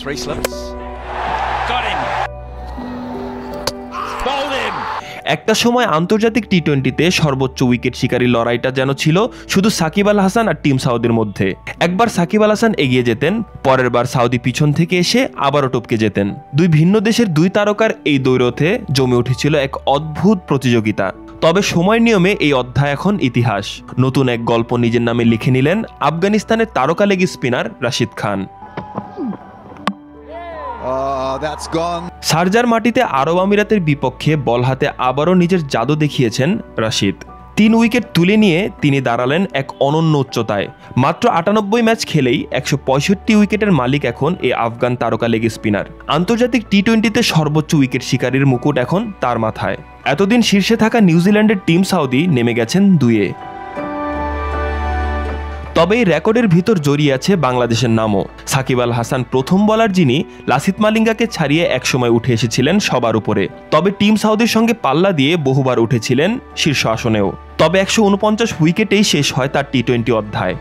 Three slips. Got him. Bowled him. একটা সময় আন্তর্জাতিক টি-20তে সর্বোচ্চ উইকেট শিকারী লড়াইটা যেন ছিল শুধু সাকিব আল হাসান আর টিম সাউদির মধ্যে। একবার সাকিব আল হাসান এগিয়ে যেতেন, পরের বার সাউদি পিছন থেকে এসে আবারও টপকে যেতেন। দুই ভিন্ন দেশের দুই তারকার এই দ্বৈরথে জমে উঠেছিল এক অদ্ভুত প্রতিযোগিতা। তবে সময় নিয়মে এই অধ্যায় এখন ইতিহাস। নতুন এক গল্প নিজের নামে লিখে নিলেন আফগানিস্তানের তারকা লেগ স্পিনার রাশিদ খান। শারজার মাটিতে আরব আমিরাতের বিপক্ষে বল হাতে আবারও নিজের জাদু দেখিয়েছেন রাশিদ। 3 উইকেট তুলে নিয়ে তিনি দাঁড়ালেন এক অনন্য উচ্চতায়। মাত্র 98 ম্যাচ খেলেই 165 উইকেটের মালিক এখন এই আফগান তারকা লেগ স্পিনার। আন্তর্জাতিক টি-20তে সর্বোচ্চ উইকেট শিকারীর মুকুট এখন তার মাথায়। এতদিন শীর্ষে থাকা নিউজিল্যান্ডের টিম সাউদি নেমে গেছেন 2-এ। তবে এই রেকর্ডের ভিতর জড়িয়ে আছে বাংলাদেশের নামও। সাকিব আল হাসান প্রথম বলার, যিনি লাসিথ মালিঙ্গাকে ছাড়িয়ে একসময় উঠে এসেছিলেন সবার উপরে। তবে টিম সাউদির সঙ্গে পাল্লা দিয়ে বহুবার উঠেছিলেন শীর্ষ আসনেও। তবে 149 উইকেটেই শেষ হয় তার টি-20 অধ্যায়।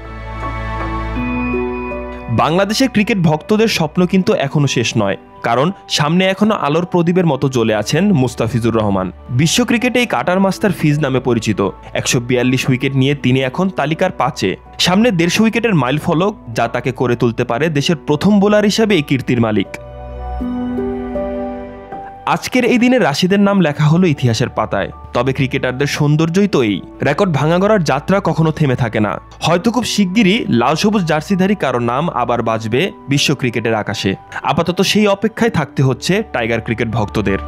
বাংলাদেশের ক্রিকেট ভক্তদের স্বপ্ন কিন্তু এখনো শেষ নয়, কারণ সামনে এখনো আলোর প্রদীপের মতো জ্বলে আছেন মুস্তাফিজুর রহমান। বিশ্ব ক্রিকেটে এই কাটার মাস্টার ফিজ নামে পরিচিত। 142 উইকেট নিয়ে তিনি এখন তালিকার 5-এ। সামনে 150 উইকেটের মাইল ফলক, যা তাকে করে তুলতে পারে দেশের প্রথম বোলার হিসেবে এই কীর্তির মালিক। আজকের এই দিনে রাশিদের নাম লেখা হলো ইতিহাসের পাতায়। তবে ক্রিকেটারদের সৌন্দর্যই তো এই, রেকর্ড ভাঙা গড়ার যাত্রা কখনো থেমে থাকে না। হয়তো খুব শিগগিরই লাল সবুজ জার্সিধারী কারো নাম আবার বাজবে বিশ্ব ক্রিকেটের আকাশে। আপাতত সেই অপেক্ষায় থাকতে হচ্ছে টাইগার ক্রিকেট ভক্তদের।